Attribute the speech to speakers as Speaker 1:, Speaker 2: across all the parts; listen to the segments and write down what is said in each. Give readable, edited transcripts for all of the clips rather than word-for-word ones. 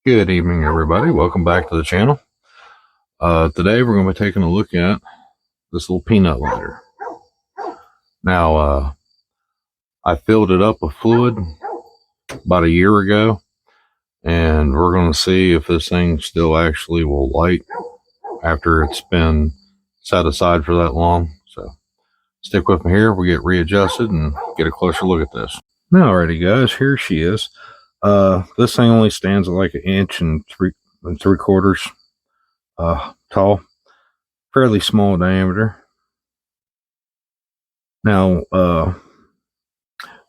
Speaker 1: Good evening, everybody. Welcome back to the channel. Today we're going to be taking a look at this little peanut lighter. Now, I filled it up with fluid about a year ago, and we're going to see if this thing still actually will light after it's been set aside for that long. So stick with me here. We'll get readjusted and get a closer look at this. Now, alrighty, guys, here she is. This thing only stands at like 1.3 inches tall, fairly small diameter. Now,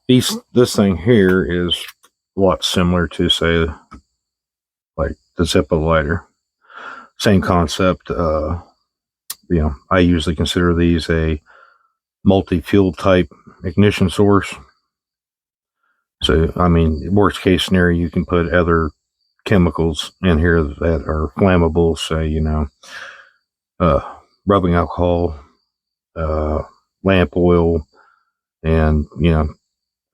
Speaker 1: this thing here is a lot similar to, say, like the Zippo lighter. Same concept. I usually consider these a multi-fuel type ignition source. So, I mean, worst case scenario, you can put other chemicals in here that are flammable, say, rubbing alcohol, lamp oil, and,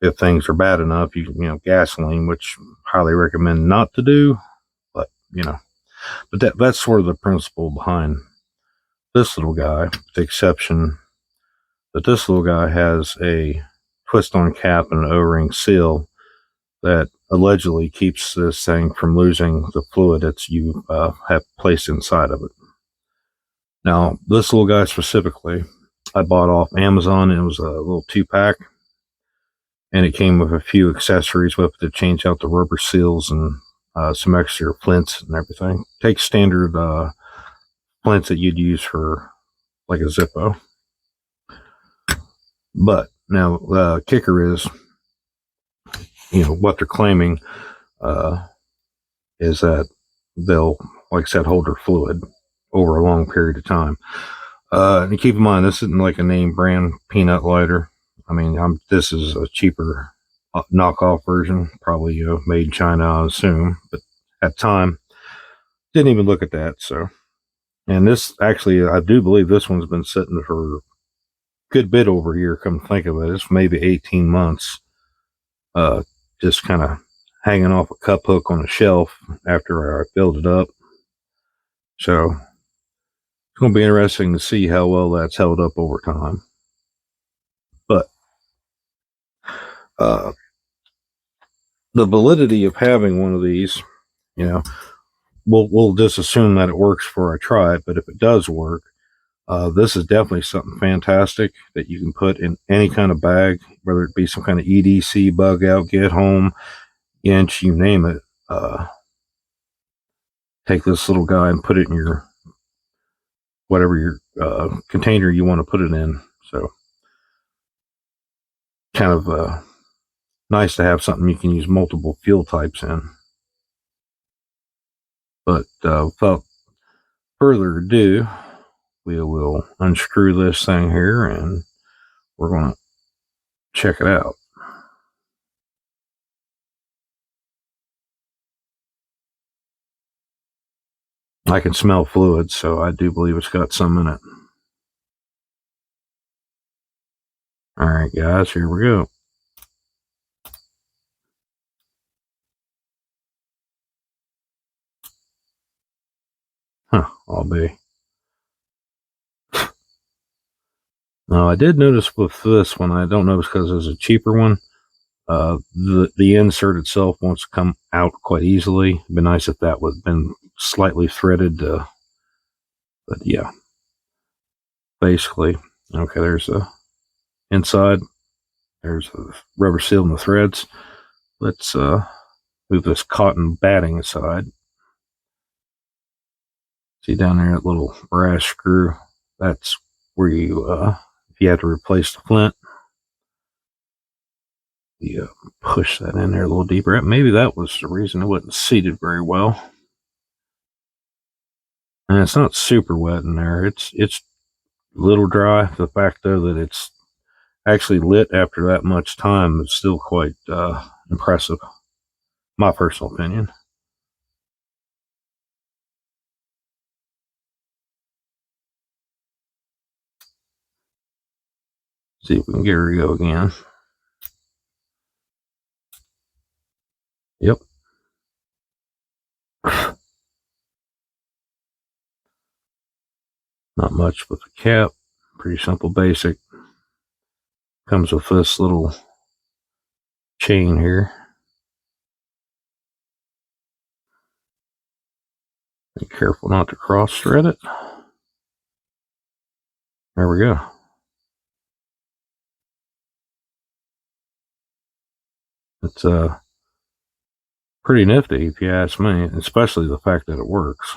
Speaker 1: if things are bad enough, gasoline, which highly recommend not to do, but that's sort of the principle behind this little guy, with the exception that this little guy has a twist on cap and an O-ring seal that allegedly keeps this thing from losing the fluid that you have placed inside of it. Now, this little guy specifically, I bought off Amazon. It was a little 2-pack. And it came with a few accessories with it to change out the rubber seals and some extra flints and everything. Take standard flints that you'd use for like a Zippo. But now the kicker is, what they're claiming is that they'll, like I said, hold their fluid over a long period of time. And keep in mind, this isn't like a name brand peanut lighter. I mean, this is a cheaper knockoff version, probably made in China, I assume. But at the time, didn't even look at that. So, and this actually, I do believe this one's been sitting for a good bit over a year. Come to think of it, it's maybe 18 months, just kind of hanging off a cup hook on a shelf after I filled it up. So it's going to be interesting to see how well that's held up over time. But the validity of having one of these, we'll just assume that it works before I try it. But if it does work, this is definitely something fantastic that you can put in any kind of bag, whether it be some kind of EDC, bug out, get home, inch, you name it. Take this little guy and put it in your whatever your container you want to put it in. So kind of nice to have something you can use multiple fuel types in. But without further ado, we will unscrew this thing here and we're going to check it out. I can smell fluid, so I do believe it's got some in it. All right, guys, here we go. I'll be. Now, I did notice with this one, I don't know if it's because it's a cheaper one, the insert itself wants to come out quite easily. It'd be nice if that would have been slightly threaded, but yeah. Basically, okay, there's the inside. There's the rubber seal and the threads. Let's move this cotton batting aside. See down there, that little brass screw? That's where you, if you have to replace the flint, you push that in there a little deeper. Maybe that was the reason it wasn't seated very well. And it's not super wet in there. It's a little dry. The fact, though, that it's actually lit after that much time is still quite impressive. My personal opinion. See if we can get her to go again. Yep. Not much with the cap. Pretty simple, basic. Comes with this little chain here. Be careful not to cross thread it. There we go. It's pretty nifty if you ask me, especially the fact that it works.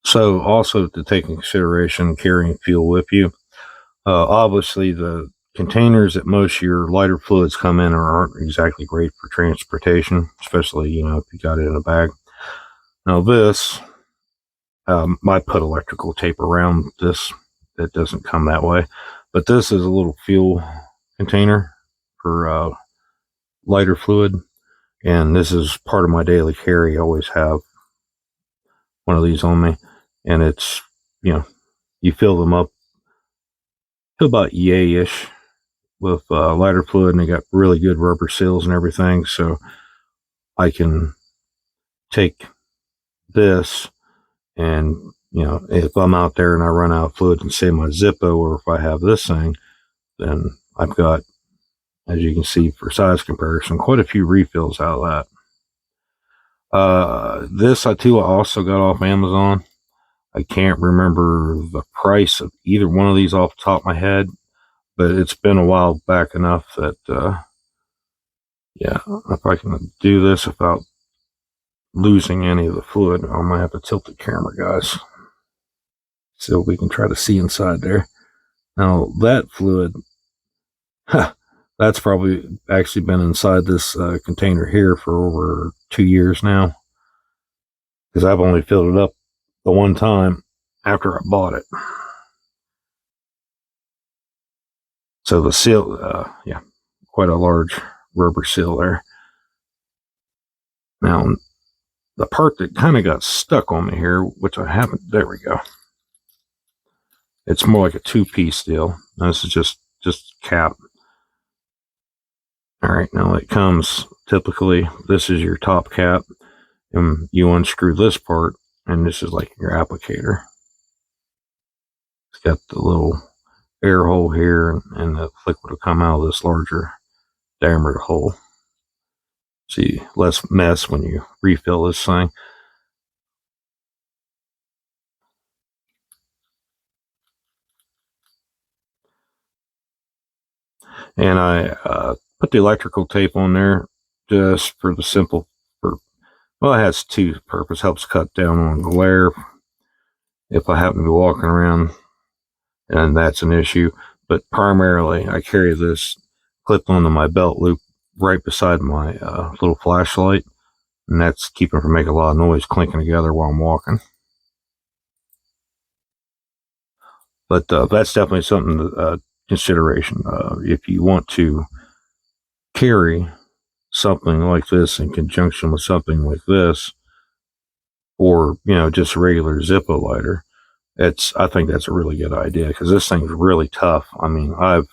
Speaker 1: So also to take in consideration carrying fuel with you. Obviously the containers that most of your lighter fluids come in aren't exactly great for transportation, especially, you know, if you got it in a bag. Now this, I put electrical tape around this. It doesn't come that way, but this is a little fuel container for lighter fluid, and this is part of my daily carry. I always have one of these on me, and it's, you know, you fill them up to about yay-ish with lighter fluid, and they got really good rubber seals and everything, so I can take this, and, you know, if I'm out there and I run out of fluid and say my Zippo, or if I have this thing, then I've got, as you can see for size comparison, quite a few refills out of that. This I also got off Amazon. I can't remember the price of either one of these off the top of my head, but it's been a while back enough that, yeah, if I can do this without losing any of the fluid, I might have to tilt the camera, guys, so we can try to see inside there. Now, that fluid, that's probably actually been inside this container here for over 2 years now, because I've only filled it up the one time after I bought it. So the seal, yeah, quite a large rubber seal there. Now, the part that kind of got stuck on me here, which I haven't, there we go. It's more like a two-piece deal. This is just cap. All right, now it comes, typically, this is your top cap, and you unscrew this part, and this is like your applicator. It's got the little air hole here, and the liquid will come out of this larger diameter hole. See, less mess when you refill this thing. And I put the electrical tape on there just for the simple, well, it has two purposes. Helps cut down on glare if I happen to be walking around and that's an issue. But primarily, I carry this clipped onto my belt loop right beside my little flashlight, and that's keeping from making a lot of noise clinking together while I'm walking. But that's definitely something to consideration. If you want to carry something like this in conjunction with something like this, or, you know, just a regular Zippo lighter, I think that's a really good idea, because this thing's really tough. I mean, I've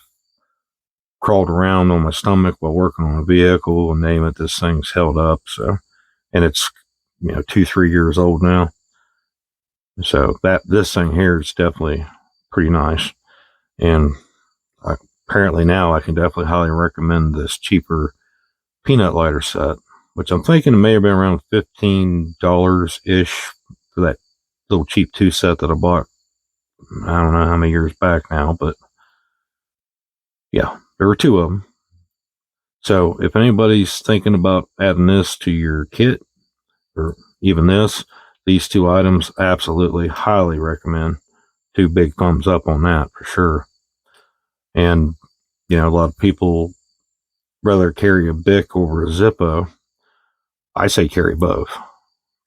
Speaker 1: crawled around on my stomach while working on a vehicle, and name it, this thing's held up. So, and it's, you know, 2-3 years old now. So this thing here is definitely pretty nice. And apparently now I can definitely highly recommend this cheaper peanut lighter set, which I'm thinking it may have been around $15-ish for that little cheap 2 set that I bought. I don't know how many years back now, but yeah, there were 2 of them. So if anybody's thinking about adding this to your kit, or even these 2 items, absolutely highly recommend. 2 big thumbs up on that for sure. And, you know, a lot of people rather carry a Bic over a Zippo. I say carry both,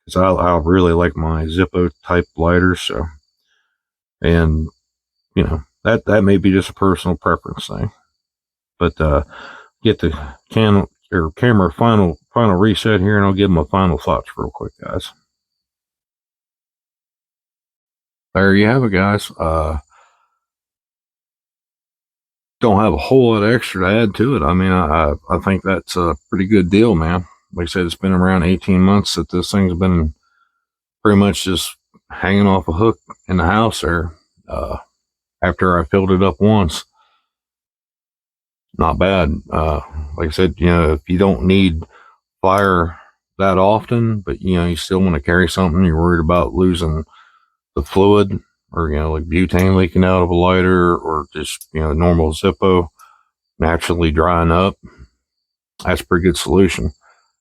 Speaker 1: because I really like my Zippo type lighters. So, and, you know, that may be just a personal preference thing. But get the camera final reset here, and I'll give them a final thoughts real quick, guys. There you have it, guys. Don't have a whole lot extra to add to it. I mean, I think that's a pretty good deal, man. like I said, it's been around 18 months that this thing's been pretty much just hanging off a hook in the house there. After I filled it up once, not bad. Like I said, if you don't need fire that often, but you still want to carry something, you're worried about losing the fluid, or like butane leaking out of a lighter, or just normal Zippo naturally drying up, that's a pretty good solution.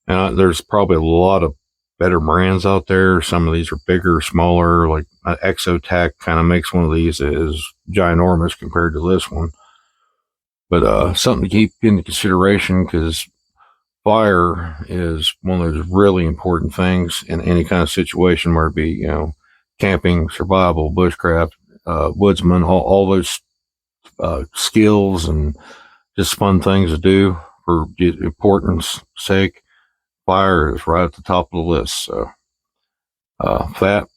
Speaker 1: And there's probably a lot of better brands out there. Some of these are bigger, smaller, like Exotech kind of makes one of these is ginormous compared to this one. But something to keep into consideration, because fire is one of those really important things in any kind of situation, where it be, camping, survival, bushcraft, woodsman, all those skills and just fun things to do for importance sake. Fire is right at the top of the list. So, for that,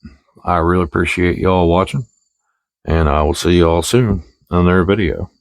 Speaker 1: I really appreciate y'all watching, and I will see y'all soon on their video.